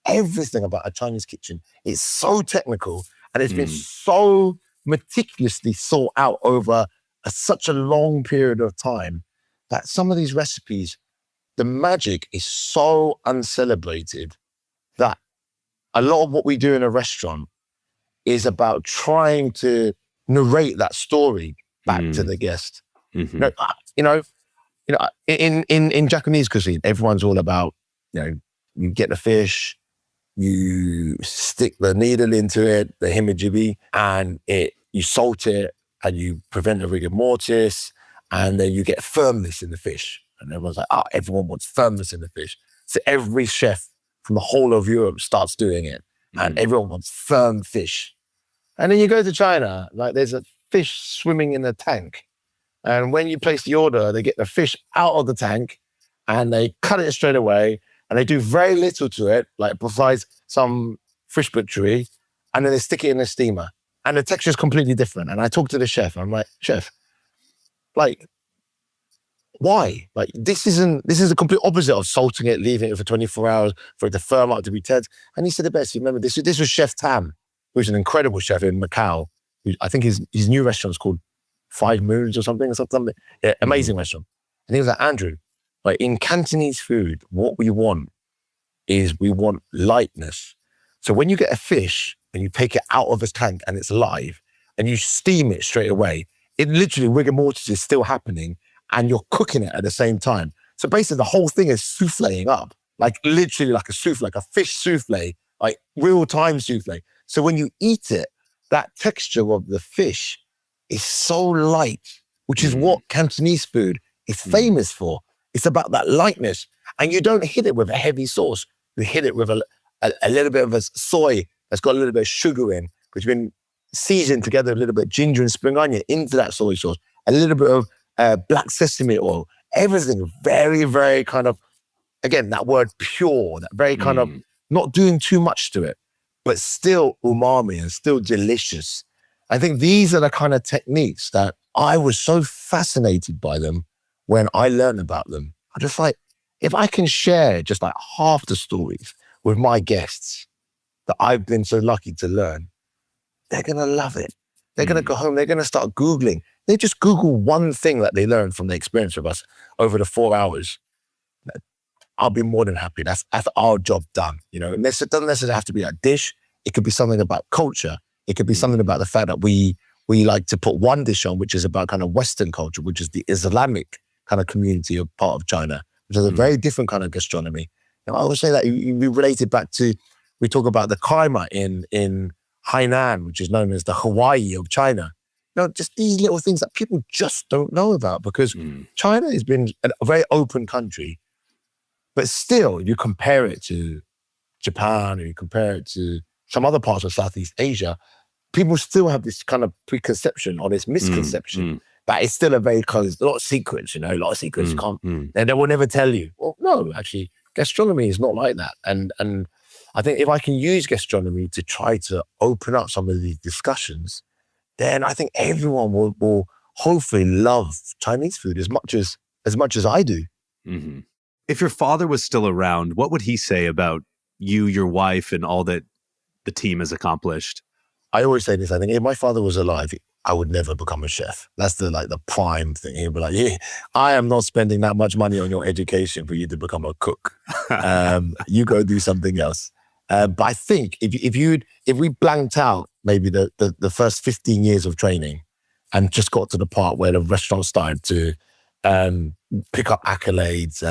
Everything about a Chinese kitchen is so technical, and it's been so meticulously thought out over such a long period of time, that some of these recipes, the magic is so uncelebrated that a lot of what we do in a restaurant is about trying to narrate that story back to the guest. In Japanese cuisine, everyone's all about, you get the fish, you stick the needle into it, the himajibbi, and you salt it and you prevent the rigor mortis, and then you get firmness in the fish. And everyone's like, everyone wants firmness in the fish. So every chef from the whole of Europe starts doing it, and everyone wants firm fish. And then you go to China, like there's a fish swimming in a tank. And when you place the order, they get the fish out of the tank and they cut it straight away, and they do very little to it, like besides some fish butchery, and then they stick it in a steamer. And the texture is completely different. And I talk to the chef, I'm like, chef, like, why? Like, this is the complete opposite of salting it, leaving it for 24 hours for it to firm up, to be tense. And he said the best. You remember, this was Chef Tam, who's an incredible chef in Macau. I think his new restaurant's called 5 Moons or something. Yeah, amazing restaurant. And he was like, Andrew, like in Cantonese food, what we want is we want lightness. So when you get a fish and you take it out of a tank and it's live and you steam it straight away, it literally, rigor mortis is still happening and you're cooking it at the same time. So basically the whole thing is souffleing up, like literally like a souffle, like a fish souffle, like real time souffle. So when you eat it, that texture of the fish is so light, which is what Cantonese food is famous for. It's about that lightness. And you don't hit it with a heavy sauce. You hit it with a little bit of a soy that's got a little bit of sugar in, which has been seasoned together with a little bit of ginger and spring onion into that soy sauce, a little bit of black sesame oil. Everything very, very kind of, again, that word pure, that very kind of not doing too much to it, but still umami and still delicious. I think these are the kind of techniques that I was so fascinated by them when I learned about them. I just like, if I can share just like half the stories with my guests that I've been so lucky to learn, they're going to love it. They're going to go home. They're going to start Googling. They just Google one thing that they learned from the experience with us over the 4 hours. I'll be more than happy. That's our job done. You know, and it doesn't necessarily have to be a dish. It could be something about culture. It could be something about the fact that we like to put one dish on, which is about kind of Western culture, which is the Islamic kind of community of part of China, which is a very different kind of gastronomy. Now, I always say that we relate it back to, we talk about the kaima in Hainan, which is known as the Hawaii of China. You know, just these little things that people just don't know about, because China has been a very open country, but still you compare it to Japan or you compare it to some other parts of Southeast Asia, people still have this kind of preconception or this misconception that it's still a very closed, a lot of secrets, you know, a lot of secrets you can't, and they will never tell you. Well, no, actually, gastronomy is not like that. And I think if I can use gastronomy to try to open up some of these discussions, then I think everyone will hopefully love Chinese food as much as I do. Mm-hmm. If your father was still around, what would he say about you, your wife, and all that the team has accomplished? I always say this. I think if my father was alive, I would never become a chef. That's the prime thing. He'd be like, yeah, I am not spending that much money on your education for you to become a cook. You go do something else. But I think if we blanked out maybe the first 15 years of training and just got to the part where the restaurant started to pick up accolades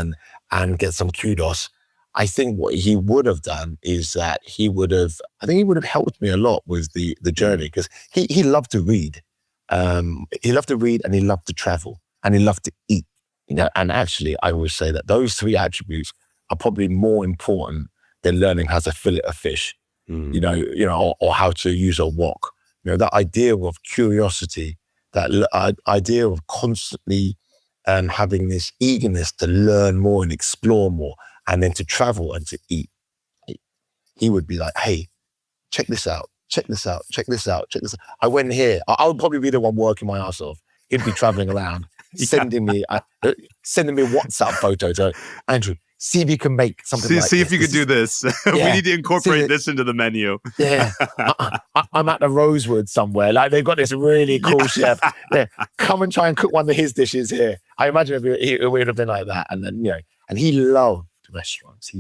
and get some kudos, I think what he would have done is that he would have helped me a lot with the journey, because he loved to read. He loved to read and he loved to travel and he loved to eat. You know, and actually I would say that those 3 attributes are probably more important than learning how to fillet a fish, you know, or how to use a wok. You know, that idea of curiosity, that idea of constantly having this eagerness to learn more and explore more, and then to travel and to eat. He would be like, hey, check this out, check this out, check this out, check this out. I went here. I would probably be the one working my ass off. He'd be traveling around, sending me WhatsApp photos. Andrew, see if you can make something like this. See if you can do this. We need to incorporate this into the menu. Yeah. I'm at the Rosewood somewhere. Like, they've got this really cool chef. Yeah, come and try and cook one of his dishes here. I imagine it would have been like that. And then, you know, and he loved restaurants.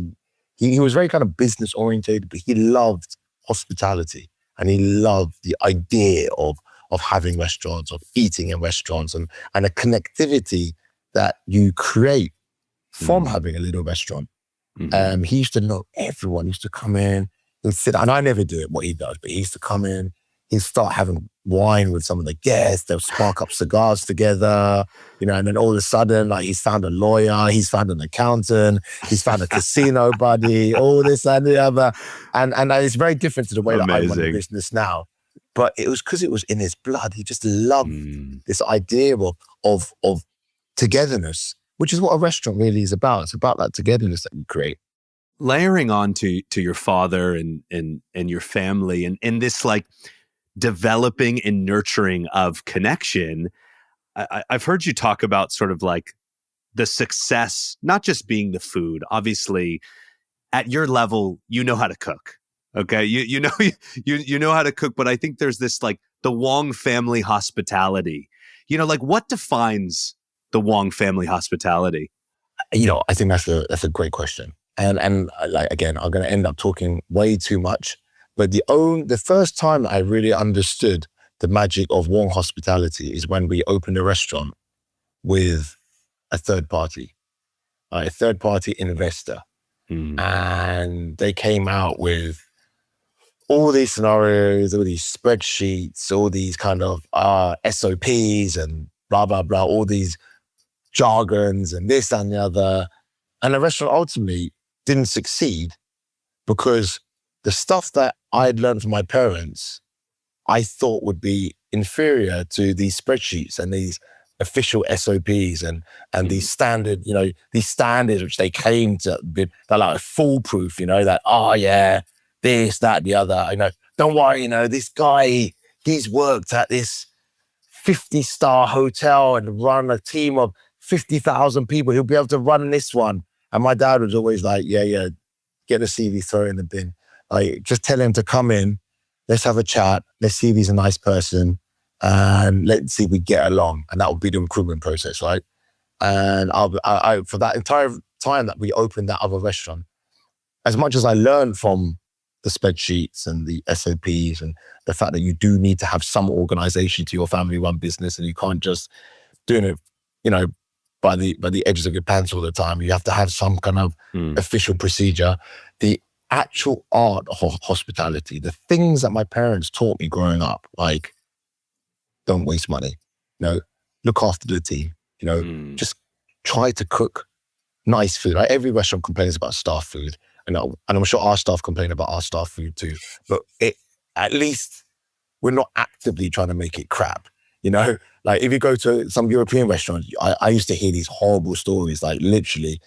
He was very kind of business oriented, but he loved hospitality and he loved the idea of having restaurants, of eating in restaurants, and a connectivity that you create from having a little restaurant. Mm-hmm. He used to know everyone. He used to come in, he'd sit, and I never do it what he does, but he used to come in, he'd start having wine with some of the guests, they'll spark up cigars together, and then all of a sudden, like, he's found a lawyer, he's found an accountant, he's found a casino buddy, all this and the other. And it's very different to the way that I run the Amazing. business now. But it was because it was in his blood. He just loved Mm. this idea of togetherness, which is what a restaurant really is about. It's about that togetherness that you create. Layering on to your father and your family and this like developing and nurturing of connection, I've heard you talk about sort of like the success, not just being the food. Obviously, at your level, you know how to cook. Okay, you know you know how to cook, but I think there's this like the Wong family hospitality. Like what defines the Wong family hospitality? I think that's a great question. And like, again, I'm going to end up talking way too much. But the first time that I really understood the magic of Wong hospitality is when we opened a restaurant with a third party investor. Mm. And they came out with all these scenarios, all these spreadsheets, all these kind of SOPs and blah, blah, blah, all these jargons and this and the other. And the restaurant ultimately didn't succeed because the stuff that I'd learned from my parents, I thought would be inferior to these spreadsheets and these official SOPs and these standards which they claim to be, they're like foolproof, that, oh yeah, this, that, the other, don't worry, this guy, he's worked at this 50-star hotel and run a team of 50,000 people. He'll be able to run this one. And my dad was always like, yeah, get the CV, throw it in the bin. Like, just tell him to come in. Let's have a chat. Let's see if he's a nice person. And let's see if we get along. And that will be the recruitment process, right? And I for that entire time that we opened that other restaurant, as much as I learned from the spreadsheets and the SOPs and the fact that you do need to have some organization to your family-run business and you can't just doing it, by the edges of your pants all the time. You have to have some kind of official procedure. The actual art of hospitality, the things that my parents taught me growing up, like, don't waste money, look after the team, just try to cook nice food. Right? Every restaurant complains about staff food, and I'm sure our staff complain about our staff food too, but at least we're not actively trying to make it crap. Like if you go to some European restaurants, I used to hear these horrible stories, like literally,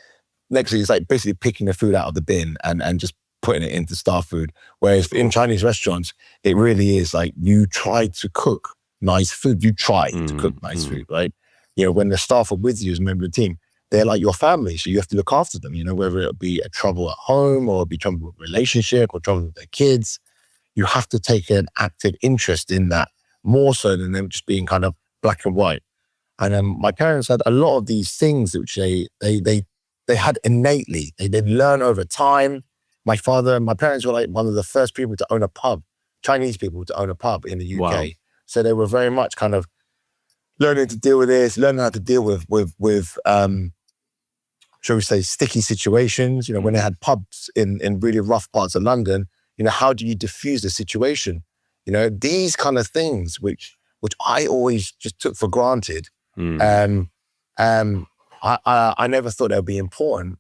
next thing it's like basically picking the food out of the bin and just putting it into staff food. Whereas in Chinese restaurants, it really is like you try to cook nice food. You try to cook nice food, right? When the staff are with you as a member of the team, they're like your family. So you have to look after them, whether it be a trouble at home or be trouble with relationship or trouble with their kids. You have to take an active interest in that more so than them just being kind of black and white. And my parents had a lot of these things which they had innately. They did learn over time. My parents were like one of the first people to own a pub, Chinese people to own a pub in the UK. Wow. So they were very much kind of learning to deal with this, learning how to deal with shall we say, sticky situations. When they had pubs in really rough parts of London, how do you diffuse the situation? These kind of things which I always just took for granted. I never thought they would be important.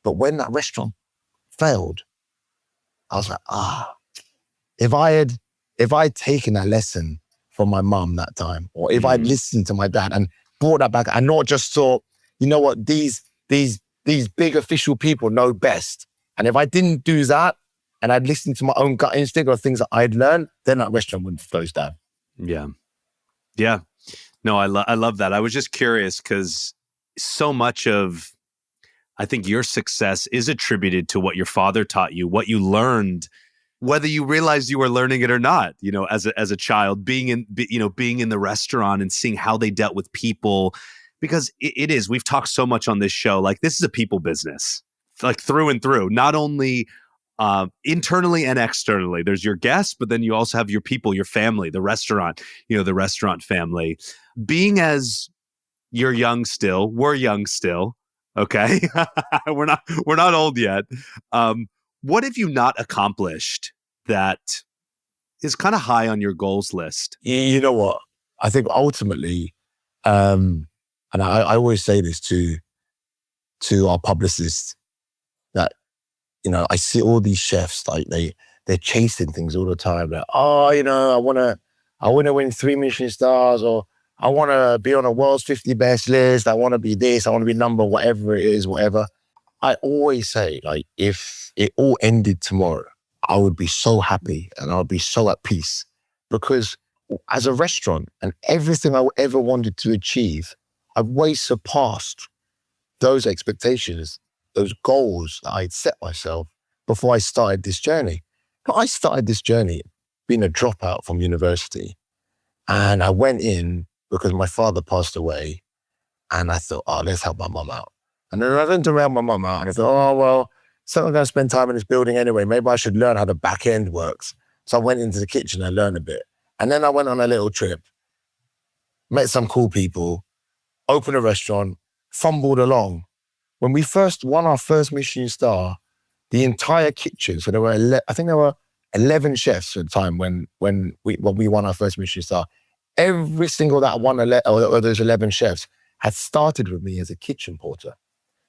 But when that restaurant failed, I was like, if I'd taken that lesson from my mum that time, or if I'd listened to my dad and brought that back and not just thought, these big official people know best. And if I didn't do that and I'd listened to my own gut instinct or things that I'd learned, then that restaurant wouldn't close down. Yeah. Yeah. No, I love that. I was just curious because so much of, I think your success is attributed to what your father taught you, what you learned, whether you realized you were learning it or not, as a child, being in the restaurant and seeing how they dealt with people, because it is, we've talked so much on this show, like this is a people business, like through and through, not only internally and externally. There's your guests, but then you also have your people, your family, the restaurant, the restaurant family. Being as we're young still, Okay. we're not old yet. What have you not accomplished that is kind of high on your goals list? You know what? I think ultimately, and I always say this to our publicists, that, you know, I see all these chefs, like they're chasing things all the time. Like, oh, you know, I want to win 3 Michelin stars, or I want to be on a world's 50 best list. I want to be this. I want to be number whatever it is, whatever. I always say, like, if it all ended tomorrow, I would be so happy and I'd be so at peace, because as a restaurant and everything I ever wanted to achieve, I've way surpassed those expectations, those goals that I'd set myself before I started this journey. I started this journey being a dropout from university, and I went in because my father passed away, and I thought, oh, let's help my mum out. And then I went to help my mum out, and I thought, oh, well, so I'm going to spend time in this building anyway. Maybe I should learn how the back end works. So I went into the kitchen and learned a bit. And then I went on a little trip, met some cool people, opened a restaurant, fumbled along. When we first won our first Michelin star, the entire kitchen, so there were, I think there were 11 chefs at the time when we won our first Michelin star. Every single that won, or those 11 chefs, had started with me as a kitchen porter.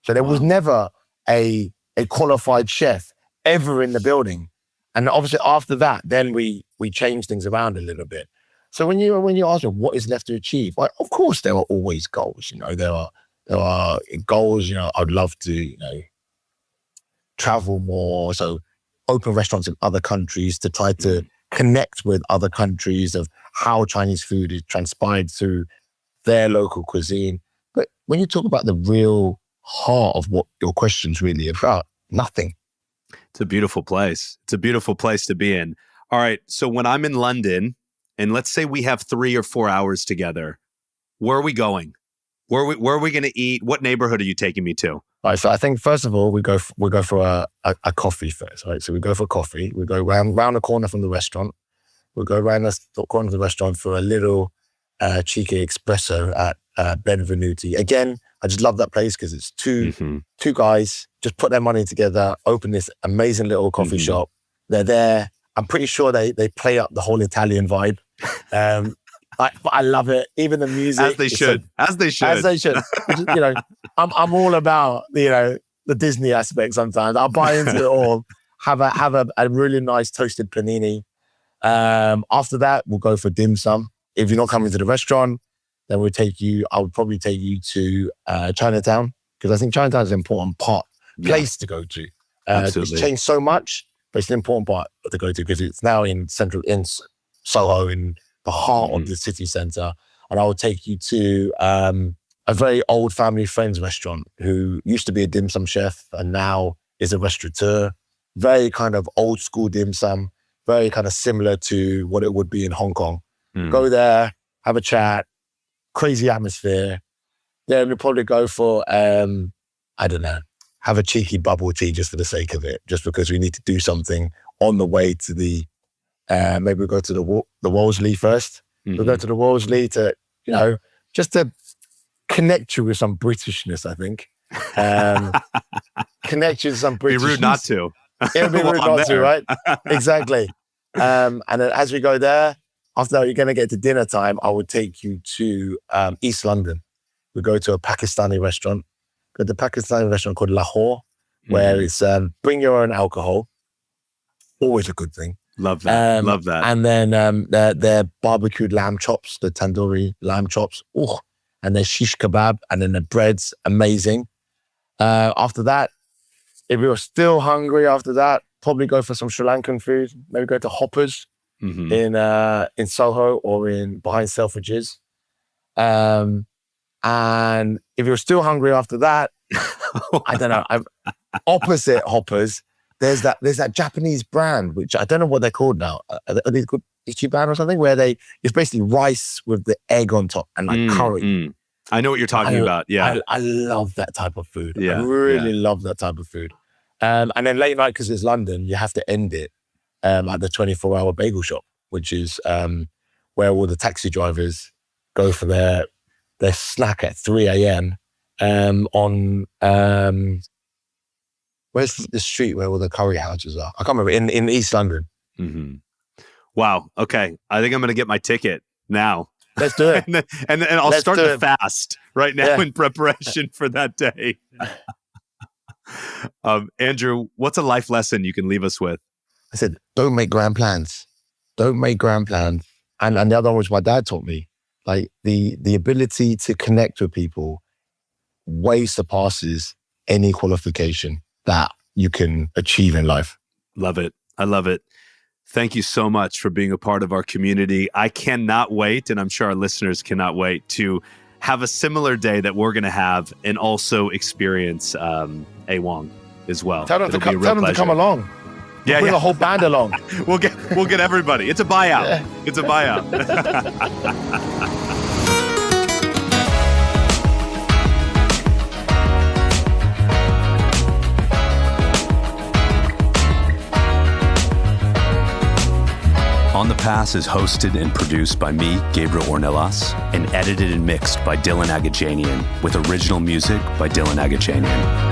So there was never a qualified chef ever in the building. And obviously after that, then we changed things around a little bit. So when you ask me what is left to achieve, like, of course there are always goals. You know, there are goals. You know, I'd love to, you know, travel more. So open restaurants in other countries to try to connect with other countries of how Chinese food is transpired through their local cuisine. But when you talk about the real heart of what your question's really about, nothing. It's a beautiful place. It's a beautiful place to be in. All right. So when I'm in London, and let's say we have 3 or 4 hours together, where are we going? Where are we going to eat? What neighborhood are you taking me to? Right. So I think first of all, we go for a coffee first. Right. So we go for coffee. We go round the corner from the restaurant. We'll go around the corner of the restaurant for a little cheeky espresso at Benvenuti. Again, I just love that place because it's two guys just put their money together, open this amazing little coffee shop. They're there. I'm pretty sure they play up the whole Italian vibe. But I love it. Even the music. As they should. You know, I'm all about, you know, the Disney aspect sometimes. I'll buy into it all. Have a really nice toasted panini. After that, we'll go for dim sum. If you're not coming to the restaurant, then I would probably take you to Chinatown, because I think Chinatown is an important place to go to. Absolutely. It's changed so much, but it's an important part to go to because it's now in Soho, in the heart of the city centre. And I will take you to a very old family friend's restaurant who used to be a dim sum chef and now is a restaurateur. Very kind of old school dim sum, very kind of similar to what it would be in Hong Kong. Go there, have a chat, crazy atmosphere. Then we'll probably go for, I don't know, have a cheeky bubble tea just for the sake of it, just because we need to do something on the way to the, maybe we'll go to the Wolseley first. We'll go to the Wolseley to, you know, just to connect you with some Britishness, I think. Connect you with some Britishness. Be rude not to. It would be rude not to, right? Exactly. And then as we go there, after that, you're going to get to dinner time. I would take you to East London. We go to a Pakistani restaurant. Go to a Pakistani restaurant called Lahore, where it's bring your own alcohol. Always a good thing. Love that. Love that. And then their barbecued lamb chops, the tandoori lamb chops. Ooh. And their shish kebab. And then the bread's amazing. After that, if you're still hungry after that, probably go for some Sri Lankan food. Maybe go to Hoppers in Soho or behind Selfridges. And if you're still hungry after that, I don't know. Opposite Hoppers, there's that Japanese brand, which I don't know what they're called now. Are they called Ichiban or something? Where it's basically rice with the egg on top and like curry. I know what you're talking about. Yeah. I love that type of food. Yeah, I really love that type of food. And then late night, because it's London, you have to end it at the 24-hour bagel shop, which is where all the taxi drivers go for their snack at 3 a.m. on where's the street where all the curry houses are? I can't remember. In East London. Mm-hmm. Wow. Okay. I think I'm going to get my ticket now. Let's do it. and I'll start the fast right now in preparation for that day. Andrew, what's a life lesson you can leave us with? I said, don't make grand plans. Don't make grand plans. And the other one, which my dad taught me, like the ability to connect with people way surpasses any qualification that you can achieve in life. Love it. I love it. Thank you so much for being a part of our community. I cannot wait, and I'm sure our listeners cannot wait to have a similar day that we're going to have and also experience A Wong as well. Tell them to come along. Yeah, bring a whole band along. We'll get everybody. It's a buyout. Yeah. It's a buyout. On the Pass is hosted and produced by me, Gabriel Ornelas, and edited and mixed by Dylan Agajanian, with original music by Dylan Agajanian.